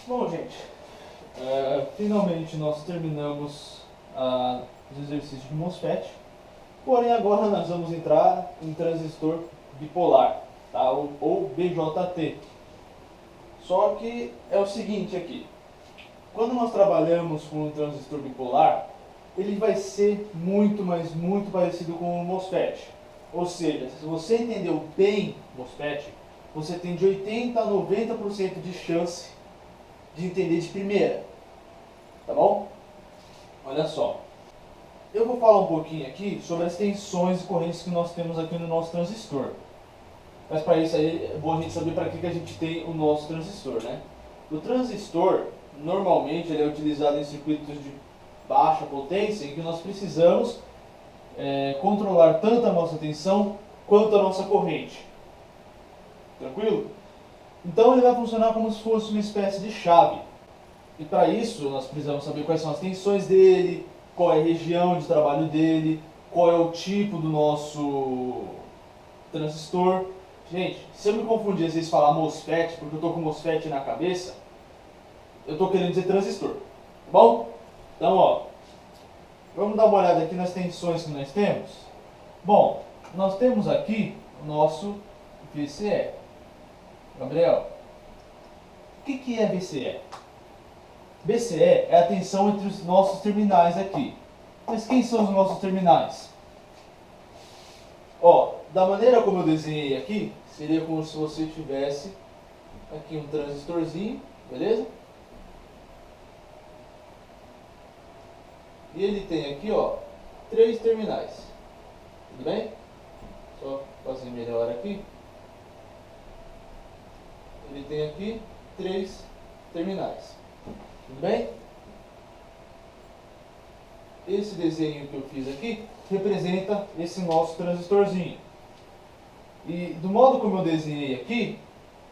Bom, gente, finalmente nós terminamos os exercícios de MOSFET, porém agora nós vamos entrar em transistor bipolar, tá? ou BJT. Só que é o seguinte aqui, quando nós trabalhamos com um transistor bipolar, ele vai ser muito, mas muito parecido com o MOSFET. Ou seja, se você entendeu bem MOSFET, você tem de 80 a 90% de chance de entender de primeira, tá bom? Olha só, eu vou falar um pouquinho aqui sobre as tensões e correntes que nós temos aqui no nosso transistor. Mas para isso aí é bom a gente saber para que a gente tem o nosso transistor, né? O transistor, normalmente, ele é utilizado em circuitos de baixa potência, em que nós precisamos controlar tanto a nossa tensão quanto a nossa corrente. Tranquilo? Então ele vai funcionar como se fosse uma espécie de chave. E para isso nós precisamos saber quais são as tensões dele, qual é a região de trabalho dele, qual é o tipo do nosso transistor. Gente, se eu me confundir às vezes falar MOSFET, porque eu estou com MOSFET na cabeça, eu estou querendo dizer transistor, tá bom? Então, ó, vamos dar uma olhada aqui nas tensões que nós temos. Bom, nós temos aqui o nosso VCE. Gabriel, o que é VCE? VCE é a tensão entre os nossos terminais aqui. Mas quem são os nossos terminais? Ó, da maneira como eu desenhei aqui, seria como se você tivesse aqui um transistorzinho, beleza? E ele tem aqui, ó, 3 terminais. Tudo bem? Só fazer melhor aqui. Ele tem aqui 3 terminais. Tudo bem? Esse desenho que eu fiz aqui representa esse nosso transistorzinho. E do modo como eu desenhei aqui,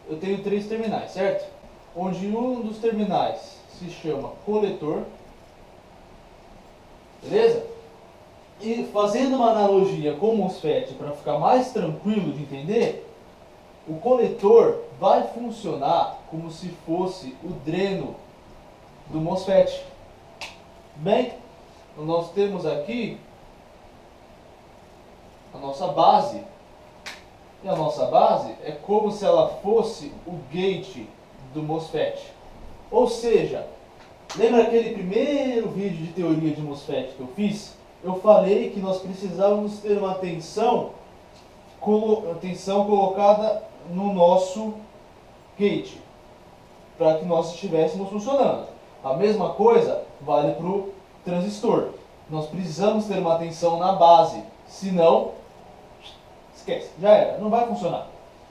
eu tenho 3 terminais, certo? Onde um dos terminais se chama coletor. Beleza? E fazendo uma analogia com o MOSFET para ficar mais tranquilo de entender, o coletor vai funcionar como se fosse o dreno do MOSFET. Bem, nós temos aqui a nossa base. E a nossa base é como se ela fosse o gate do MOSFET. Ou seja, lembra aquele primeiro vídeo de teoria de MOSFET que eu fiz? Eu falei que nós precisávamos ter uma tensão colocada no nosso gate, para que nós estivéssemos funcionando. A mesma coisa vale para o transistor. Nós precisamos ter uma tensão na base, senão, esquece, já era, não vai funcionar.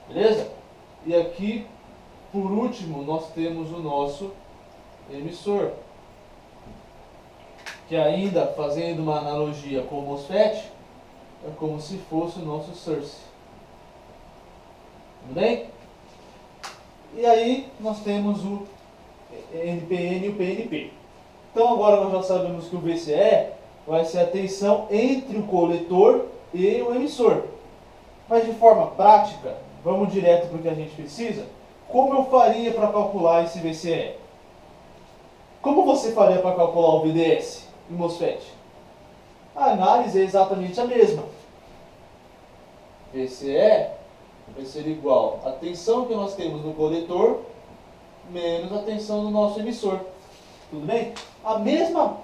Beleza? E aqui, por último, nós temos o nosso emissor, que ainda fazendo uma analogia com o MOSFET, é como se fosse o nosso source. Tudo bem? E aí nós temos o NPN e o PNP. Então agora nós já sabemos que o VCE vai ser a tensão entre o coletor e o emissor. Mas de forma prática, vamos direto para o que a gente precisa. Como eu faria para calcular esse VCE? Como você faria para calcular o VDS em MOSFET? A análise é exatamente a mesma. VCE vai ser igual à tensão que nós temos no coletor menos a tensão do nosso emissor. Tudo bem?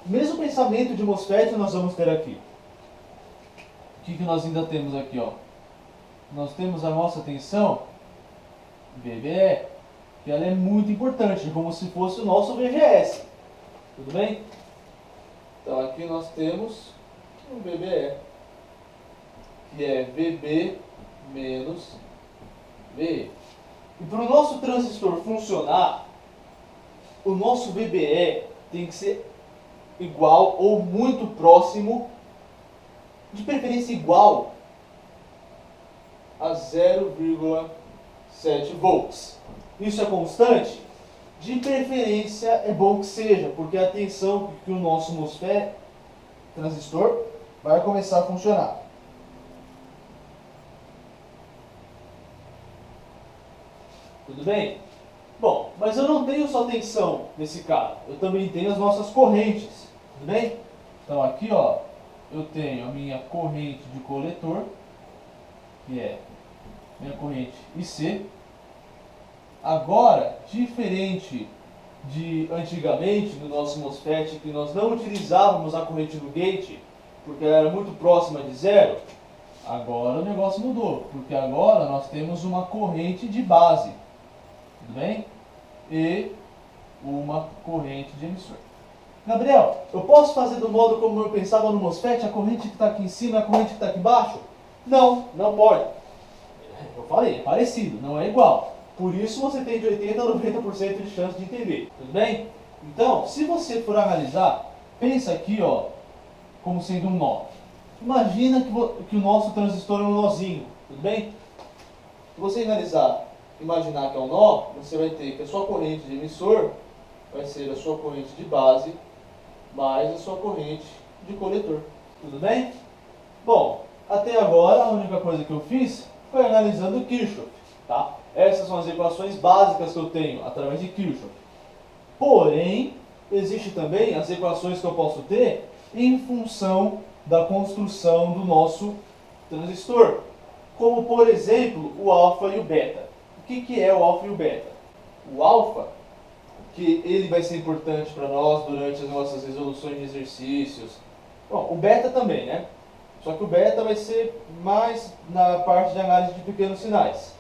Mesmo pensamento de MOSFET nós vamos ter aqui. O que nós ainda temos aqui? Ó? Nós temos a nossa tensão VBE, que ela é muito importante, como se fosse o nosso VGS. Tudo bem? Então aqui nós temos o VBE, que é VB menos VE. E para o nosso transistor funcionar, o nosso VBE tem que ser igual ou muito próximo, de preferência igual a 0,7 volts. Isso é constante? De preferência é bom que seja, porque é a tensão que o nosso MOSFET, transistor, vai começar a funcionar. Tudo bem? Bom, mas eu não tenho só tensão nesse cara, eu também tenho as nossas correntes, tudo bem? Então aqui, ó, eu tenho a minha corrente de coletor, que é minha corrente IC. Agora, diferente de antigamente no nosso MOSFET, que nós não utilizávamos a corrente do gate, porque ela era muito próxima de zero, agora o negócio mudou, porque agora nós temos uma corrente de base, tudo bem? E uma corrente de emissor. Gabriel, eu posso fazer do modo como eu pensava no MOSFET, a corrente que está aqui em cima e a corrente que está aqui embaixo? Não, não pode. Eu falei, é parecido, não é igual. Por isso você tem de 80% a 90% de chance de entender, tudo bem? Então, se você for analisar, pensa aqui, ó, como sendo um nó. Imagina que o nosso transistor é um nozinho, tudo bem? Se você imaginar que é um nó, você vai ter que a sua corrente de emissor vai ser a sua corrente de base mais a sua corrente de coletor, tudo bem? Bom, até agora a única coisa que eu fiz foi analisando Kirchhoff, tá? Essas são as equações básicas que eu tenho através de Kirchhoff. Porém, existe também as equações que eu posso ter em função da construção do nosso transistor. Como, por exemplo, o alfa e o beta. O que é o alfa e o beta? O alfa, que ele vai ser importante para nós durante as nossas resoluções de exercícios. Bom, o beta também, né? Só que o beta vai ser mais na parte de análise de pequenos sinais.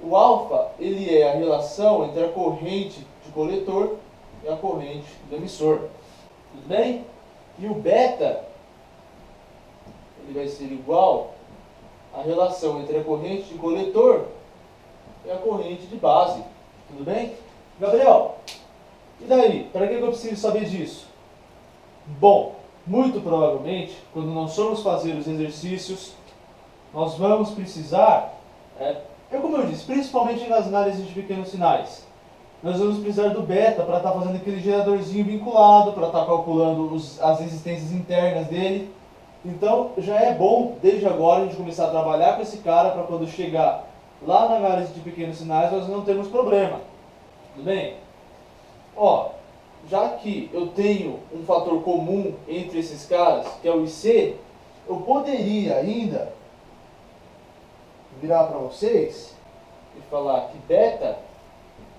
O alfa, ele é a relação entre a corrente de coletor e a corrente do emissor. Tudo bem? E o beta, ele vai ser igual à relação entre a corrente de coletor e a corrente de base. Tudo bem? Gabriel, e daí? Para que eu preciso saber disso? Bom, muito provavelmente, quando nós formos fazer os exercícios, nós vamos precisar, como eu disse, principalmente nas análises de pequenos sinais, nós vamos precisar do beta para estar fazendo aquele geradorzinho vinculado, para estar calculando as resistências internas dele. Então, já é bom, desde agora, a gente começar a trabalhar com esse cara para quando chegar lá na análise de pequenos sinais, nós não termos problema. Tudo bem? Ó, já que eu tenho um fator comum entre esses caras, que é o IC, eu poderia ainda virar para vocês e falar que beta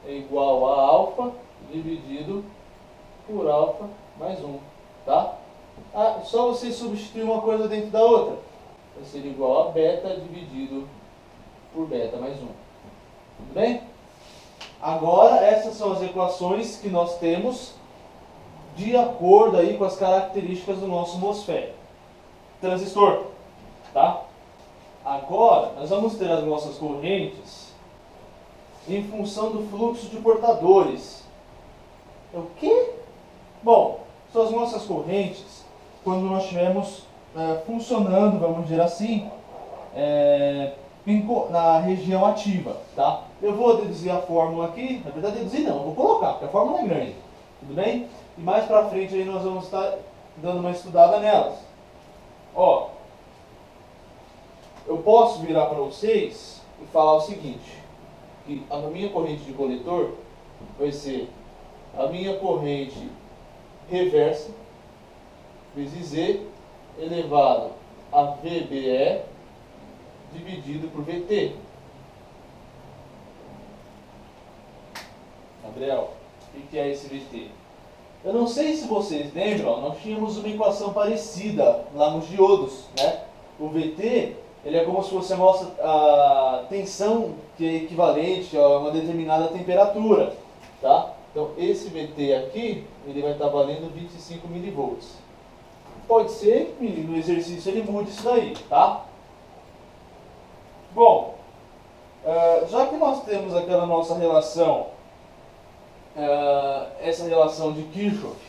é igual a alfa dividido por alfa mais 1, tá? Só você substituir uma coisa dentro da outra. Vai ser igual a beta dividido por beta mais 1. Tudo bem? Agora, essas são as equações que nós temos de acordo aí com as características do nosso MOSFET. Transistor, tá? Agora, nós vamos ter as nossas correntes em função do fluxo de portadores. O quê? Bom, são as nossas correntes quando nós estivermos funcionando, vamos dizer assim, na região ativa, tá? Eu vou deduzir a fórmula aqui, na verdade deduzir não, eu vou colocar, porque a fórmula é grande, tudo bem? E mais pra frente aí nós vamos estar dando uma estudada nelas. Ó, eu posso virar para vocês e falar o seguinte, que a minha corrente de coletor vai ser a minha corrente reversa vezes Z elevado a VBE dividido por VT. Gabriel, o que é esse VT? Eu não sei se vocês lembram, nós tínhamos uma equação parecida lá nos diodos, né? O VT, ele é como se fosse a nossa tensão, que é equivalente a uma determinada temperatura, tá? Então esse VT aqui, ele vai estar valendo 25 mV. Pode ser que no exercício ele mude isso daí, tá? Bom, já que nós temos aquela nossa relação, essa relação de Kirchhoff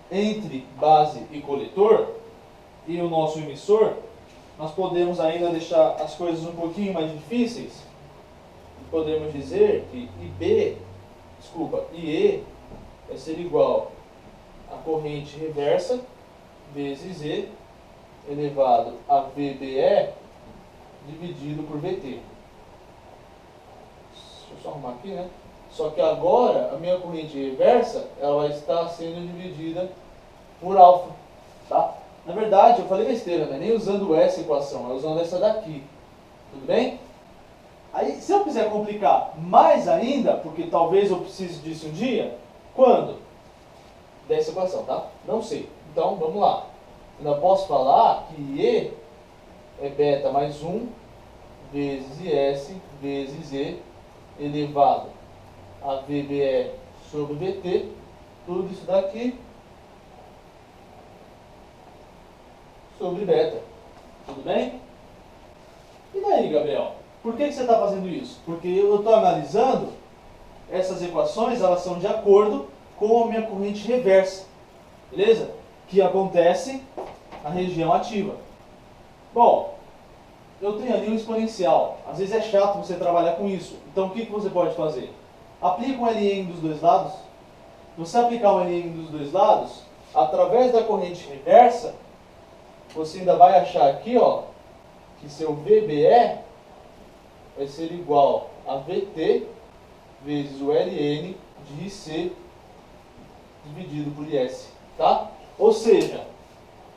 entre base e coletor e o nosso emissor, nós podemos ainda deixar as coisas um pouquinho mais difíceis. Podemos dizer que IE vai ser igual a corrente reversa vezes E elevado a VBE dividido por VT. Deixa eu só arrumar aqui, né? Só que agora a minha corrente reversa ela vai estar sendo dividida por alfa. Tá? Na verdade, eu falei besteira, né? Nem usando essa equação, é usando essa daqui. Tudo bem? Aí, se eu quiser complicar mais ainda, porque talvez eu precise disso um dia, quando? Dessa equação, tá? Não sei. Então, vamos lá. Eu ainda posso falar que E é beta mais 1 vezes IS vezes Z elevado a VBE sobre VT. Tudo isso daqui sobre beta. Tudo bem? E daí, Gabriel? Por que você está fazendo isso? Porque eu estou analisando essas equações, elas são de acordo com a minha corrente reversa. Beleza? Que acontece na região ativa. Bom, eu tenho ali um exponencial. Às vezes é chato você trabalhar com isso. Então o que você pode fazer? Aplica um ln dos dois lados. Se você aplicar um ln dos dois lados, através da corrente reversa, você ainda vai achar aqui, ó, que seu VBE vai ser igual a VT vezes o ln de IC dividido por IS, tá? Ou seja,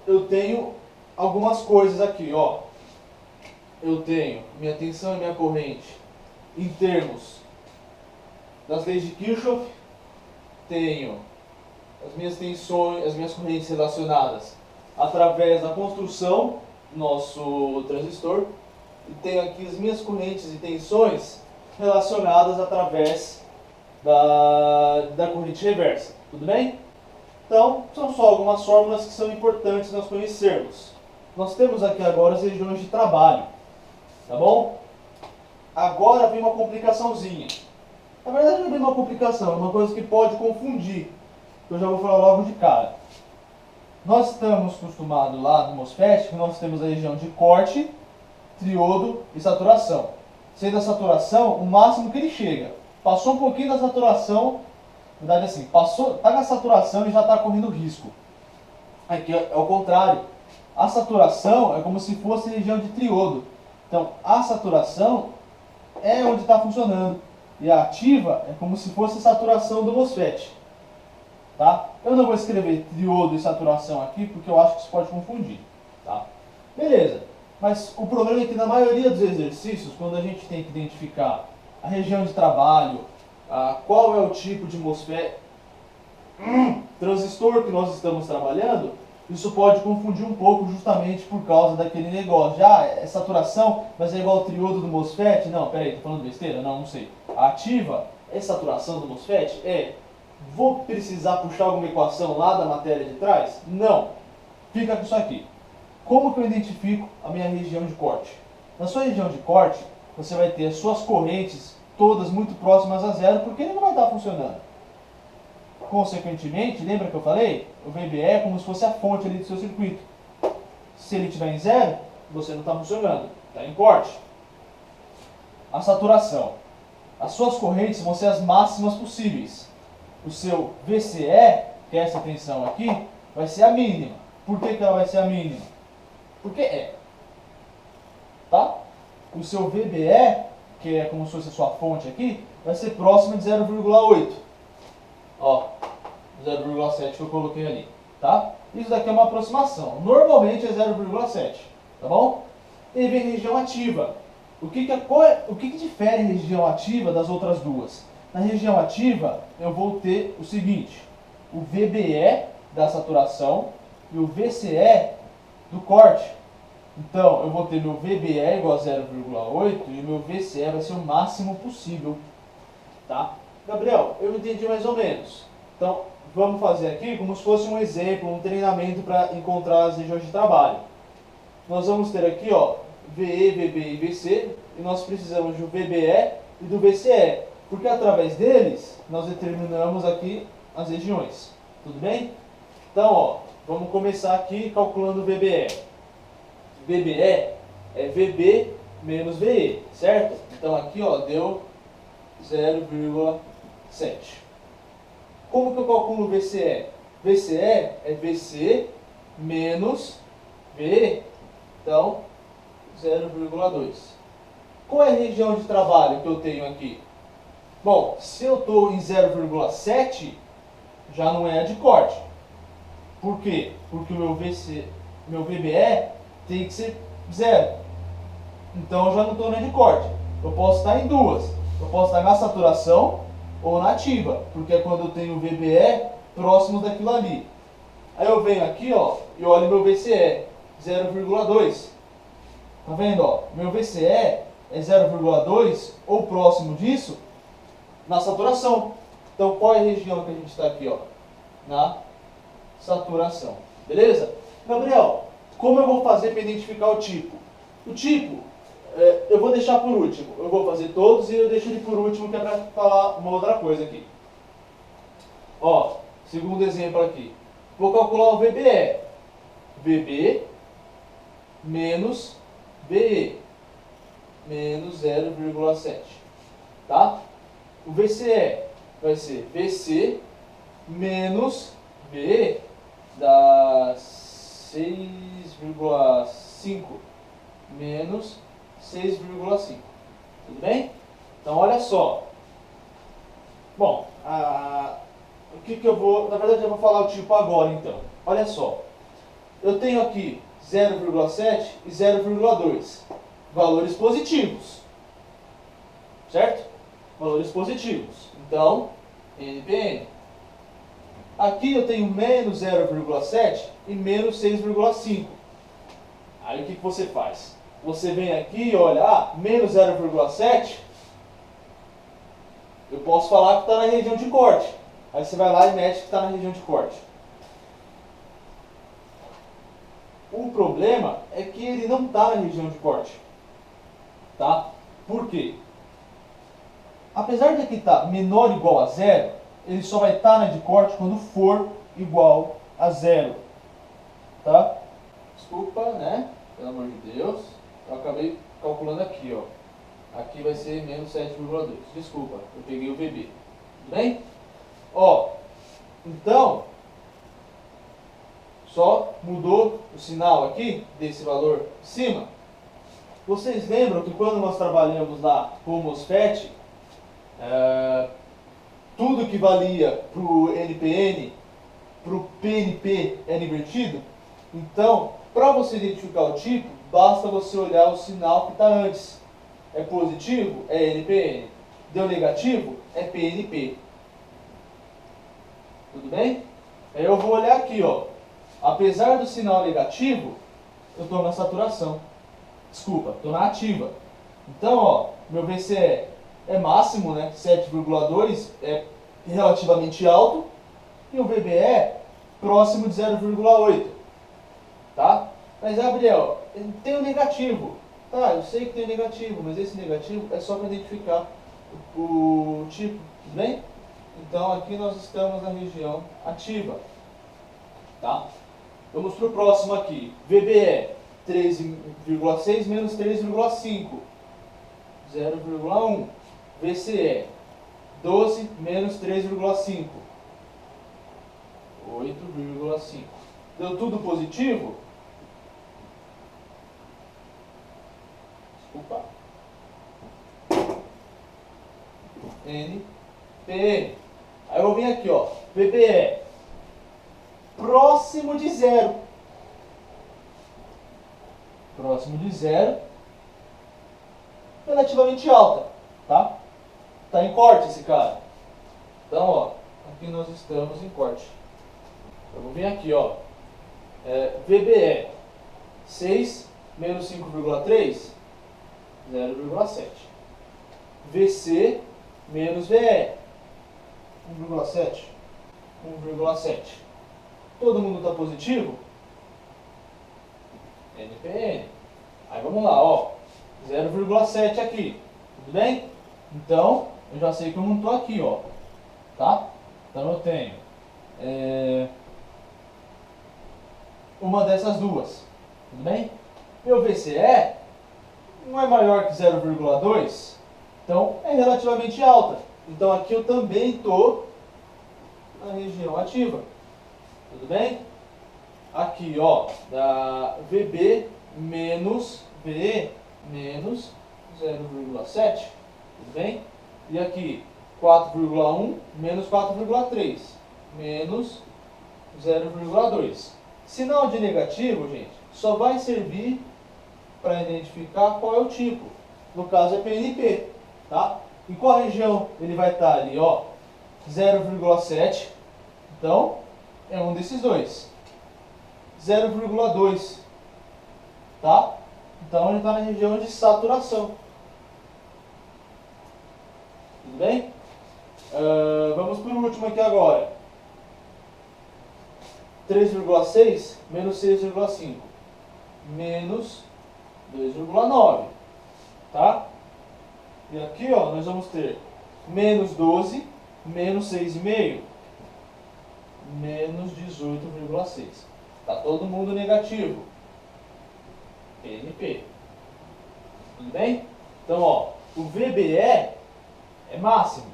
eu tenho algumas coisas aqui, ó. Eu tenho minha tensão e minha corrente em termos das leis de Kirchhoff, tenho as minhas tensões, as minhas correntes relacionadas através da construção do nosso transistor, e tenho aqui as minhas correntes e tensões relacionadas através da corrente reversa. Tudo bem? Então, são só algumas fórmulas que são importantes nós conhecermos. Nós temos aqui agora as regiões de trabalho. Tá bom? Agora vem uma complicaçãozinha. Na verdade não é bem uma complicação, é uma coisa que pode confundir. Eu já vou falar logo de cara. Nós estamos acostumados lá no MOSFET que nós temos a região de corte, triodo e saturação. Sendo a saturação o máximo que ele chega. Passou um pouquinho da saturação, na verdade assim, está na saturação e já está correndo risco. Aqui é o contrário. A saturação é como se fosse a região de triodo. Então, a saturação é onde está funcionando. E a ativa é como se fosse a saturação do MOSFET. Tá? Eu não vou escrever triodo e saturação aqui, porque eu acho que isso pode confundir. Tá? Beleza. Mas o problema é que na maioria dos exercícios, quando a gente tem que identificar a região de trabalho, qual é o tipo de MOSFET, transistor que nós estamos trabalhando, isso pode confundir um pouco justamente por causa daquele negócio. Já é saturação, mas é igual ao triodo do MOSFET? Não, peraí, tô falando besteira? Não sei. A ativa é saturação do MOSFET? É. Vou precisar puxar alguma equação lá da matéria de trás? Não. Fica com isso aqui. Como que eu identifico a minha região de corte? Na sua região de corte, você vai ter as suas correntes todas muito próximas a zero, porque ele não vai estar funcionando. Consequentemente, lembra que eu falei? O VBE é como se fosse a fonte ali do seu circuito. Se ele estiver em zero, você não está funcionando, está em corte. A saturação. As suas correntes vão ser as máximas possíveis. O seu VCE, que é essa tensão aqui, vai ser a mínima. Por que ela vai ser a mínima? Porque é. Tá? O seu VBE, que é como se fosse a sua fonte aqui, vai ser próximo de 0,8. Ó, 0,7 que eu coloquei ali, tá? Isso daqui é uma aproximação. Normalmente é 0,7, tá bom? E vem região ativa. O que difere a região ativa das outras duas? Na região ativa, eu vou ter o seguinte: o VBE da saturação e o VCE do corte. Então, eu vou ter meu VBE igual a 0,8 e o meu VCE vai ser o máximo possível, tá? Gabriel, eu entendi mais ou menos. Então, vamos fazer aqui como se fosse um exemplo, um treinamento para encontrar as regiões de trabalho. Nós vamos ter aqui, ó, VE, VB e VC, e nós precisamos do VBE e do VCE, porque através deles nós determinamos aqui as regiões. Tudo bem? Então, ó, vamos começar aqui calculando o VBE. VBE é VB menos VE, certo? Então aqui, ó, deu 0,7. Como que eu calculo o VCE? VCE é VC menos VE, então 0,2. Qual é a região de trabalho que eu tenho aqui? Bom, se eu estou em 0,7, já não é a de corte. Por quê? Porque o meu VBE tem que ser 0. Então eu já não estou na de corte. Eu posso estar em duas. Eu posso estar na saturação ou na ativa, porque é quando eu tenho o VBE próximo daquilo ali. Aí eu venho aqui, ó, e olho meu VCE, 0,2. Tá vendo, ó? Meu VCE é 0,2 ou próximo disso na saturação. Então qual é a região que a gente está aqui, ó? Na saturação. Beleza? Gabriel, como eu vou fazer para identificar o tipo? O tipo, eu vou deixar por último. Eu vou fazer todos e eu deixo ele por último, que é para falar uma outra coisa aqui. Ó, segundo exemplo aqui. Vou calcular o VBE. VB menos VE menos 0,7. Tá? O VCE vai ser VC menos VE dá 6,5 menos 6,5. Tudo bem? Então olha só. Bom, o que eu vou... Na verdade eu vou falar o tipo agora então. Olha só. Eu tenho aqui 0,7 e 0,2. Valores positivos. Certo? Valores positivos. Então, NPN. Aqui eu tenho menos 0,7 e menos 6,5. Aí o que você faz? Você vem aqui e olha, menos 0,7, eu posso falar que está na região de corte. Aí você vai lá e mete que está na região de corte. O problema é que ele não está na região de corte. Tá? Por quê? Apesar de aqui estar menor ou igual a zero, ele só vai estar na de corte quando for igual a zero. Tá? Desculpa, né? Pelo amor de Deus. Eu acabei calculando aqui, ó. Aqui vai ser menos 7,2. Desculpa, eu peguei o VB. Tudo bem? Ó, então, só mudou o sinal aqui, desse valor em cima. Vocês lembram que quando nós trabalhamos lá com o MOSFET, tudo que valia para o NPN, para o PNP era invertido? Então, para você identificar o tipo, basta você olhar o sinal que está antes. É positivo? É NPN. Deu negativo? É PNP. Tudo bem? Aí eu vou olhar aqui, ó. Apesar do sinal negativo, eu estou na saturação. Desculpa, estou na ativa. Então, ó, meu VCE é máximo, né? 7,2 é relativamente alto. E o VBE próximo de 0,8. Tá? Mas, Gabriel, tem o negativo. Tá, eu sei que tem o negativo, mas esse negativo é só para identificar o tipo, tudo bem? Então, aqui nós estamos na região ativa. Tá? Vamos para o próximo aqui. VBE, 13,6 menos 3,5. 0,1. VCE, 12 menos 3,5. 8,5. Deu tudo positivo? Desculpa. NPN. Aí eu vou vir aqui, ó. VBE. Próximo de zero. Próximo de zero. Relativamente alta. Tá? Tá em corte esse cara. Então, ó. Aqui nós estamos em corte. Eu vou vir aqui, ó. VBE 6 menos 5,3, 0,7. VC menos VE 1,7, 1,7. Todo mundo está positivo? NPN. Aí vamos lá, ó. 0,7 aqui. Tudo bem? Então, eu já sei que eu não estou aqui, ó. Tá? Então eu tenho uma dessas duas. Tudo bem? Meu VCE não é maior que 0,2, então é relativamente alta. Então aqui eu também estou na região ativa. Tudo bem? Aqui, ó, da VB menos VE menos 0,7. Tudo bem? E aqui, 4,1 menos 4,3 menos 0,2. Sinal de negativo, gente, só vai servir para identificar qual é o tipo. No caso é PNP, tá? Em qual região ele vai estar ali, ó? 0,7. Então, é um desses dois. 0,2, tá? Então ele está na região de saturação. Tudo bem? Vamos para o último aqui agora. 3,6 menos 6,5 menos 2,9, tá? E aqui, ó, nós vamos ter menos 12 menos 6,5 menos 18,6. Tá todo mundo negativo. PNP. Tudo bem? Então, ó, o VBE é máximo.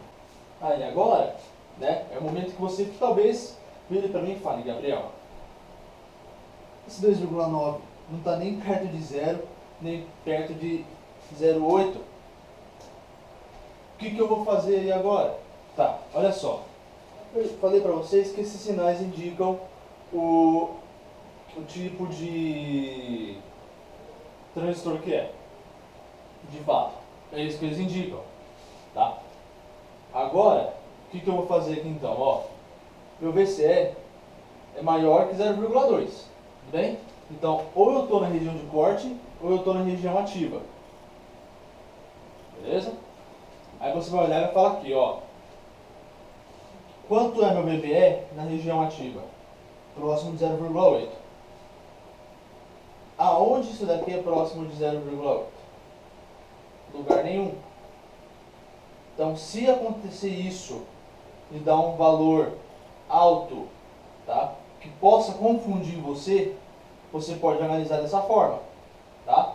Aí agora, né, é o momento que você talvez vire para mim e fale, Gabriel, esse 2,9 não está nem perto de 0, nem perto de 0,8. O que eu vou fazer aí agora? Tá, olha só. Eu falei para vocês que esses sinais indicam o tipo de transistor que é. De fato, é isso que eles indicam. Tá? Agora, o que eu vou fazer aqui então? Ó, meu VCE é maior que 0,2. Tudo bem? Então, ou eu estou na região de corte, ou eu estou na região ativa. Beleza? Aí você vai olhar e vai falar aqui, ó. Quanto é meu VBE na região ativa? Próximo de 0,8. Aonde isso daqui é próximo de 0,8? Lugar nenhum. Então, se acontecer isso e dar um valor alto, tá, que possa confundir você, você pode analisar dessa forma, tá?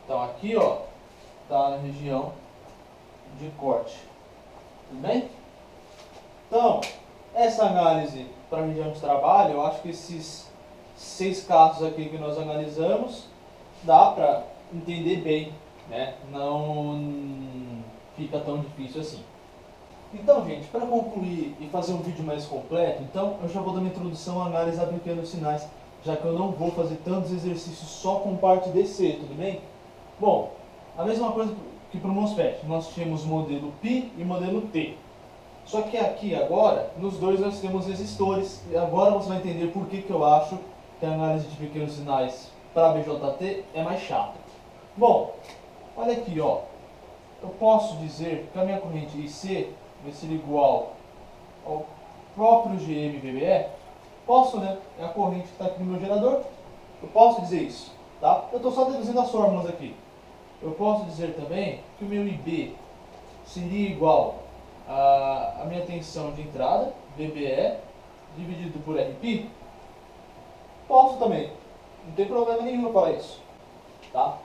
Então, aqui, ó, tá na região de corte. Tudo bem? Então, essa análise para a região de trabalho, eu acho que esses 6 casos aqui que nós analisamos, dá para entender bem, né? Não fica tão difícil assim. Então, gente, para concluir e fazer um vídeo mais completo, então eu já vou dar uma introdução à análise a pequenos sinais, já que eu não vou fazer tantos exercícios só com parte DC, tudo bem? Bom, a mesma coisa que para o MOSFET, nós tínhamos modelo Pi e modelo T. Só que aqui agora, nos dois nós temos resistores, e agora você vai entender por que eu acho que a análise de pequenos sinais para BJT é mais chata. Bom, olha aqui, ó. Eu posso dizer que a minha corrente IC vai ser igual ao próprio GM-VBE. Posso, né? É a corrente que está aqui no meu gerador. Eu posso dizer isso, tá? Eu estou só deduzindo as fórmulas aqui. Eu posso dizer também que o meu IB seria igual a minha tensão de entrada, VBE, dividido por RP. Posso também. Não tem problema nenhum para isso, tá?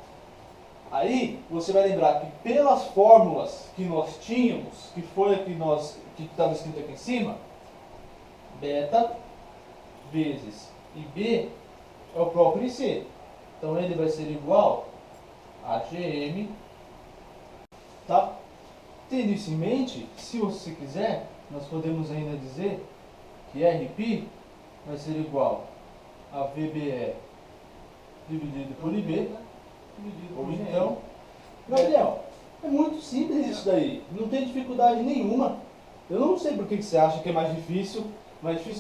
Aí você vai lembrar que pelas fórmulas que nós tínhamos, que foi a que estava escrito aqui em cima, beta vezes IB é o próprio IC. Então ele vai ser igual a GM, tá? Tendo isso em mente, se você quiser, nós podemos ainda dizer que RP vai ser igual a VBE dividido por IB. Ou então, Gabriel, é muito simples isso daí, não tem dificuldade nenhuma. Eu não sei por que você acha que é mais difícil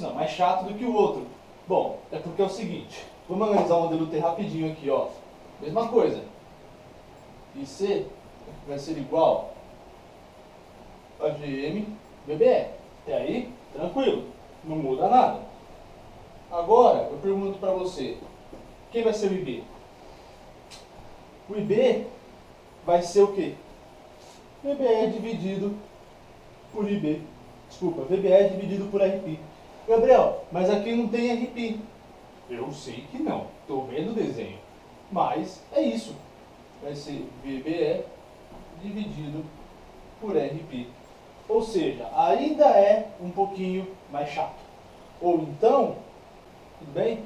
não, mais chato do que o outro. Bom, é porque é o seguinte, vamos analisar o modelo T rapidinho aqui, ó. Mesma coisa, IC vai ser igual a GM VBE. Até aí, tranquilo, não muda nada. Agora, eu pergunto para você, quem vai ser o IB? O IB vai ser o quê? VBE dividido por IB. Desculpa, VBE dividido por RP. Gabriel, mas aqui não tem RP. Eu sei que não, estou vendo o desenho. Mas é isso. Vai ser VBE dividido por RP. Ou seja, ainda é um pouquinho mais chato. Ou então, tudo bem?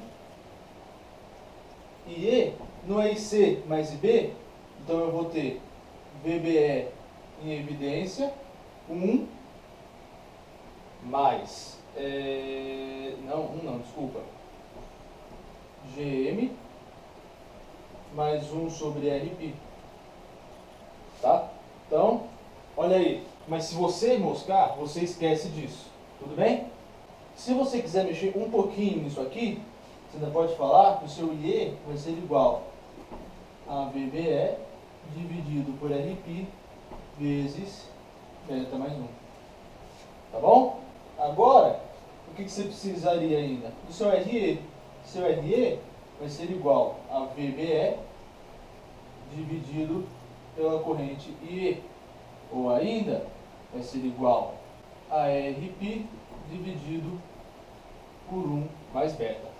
IE não é IC mais IB, então eu vou ter VBE em evidência, 1 mais, desculpa, GM mais 1 sobre RP, tá? Então, olha aí, mas se você moscar, você esquece disso, tudo bem? Se você quiser mexer um pouquinho nisso aqui, você ainda pode falar que o seu IE vai ser igual a VBE dividido por RP vezes beta mais 1. Tá bom? Agora, o que você precisaria ainda? Do seu RE. Seu RE vai ser igual a VBE dividido pela corrente IE. Ou ainda, vai ser igual a RP dividido por 1 mais beta.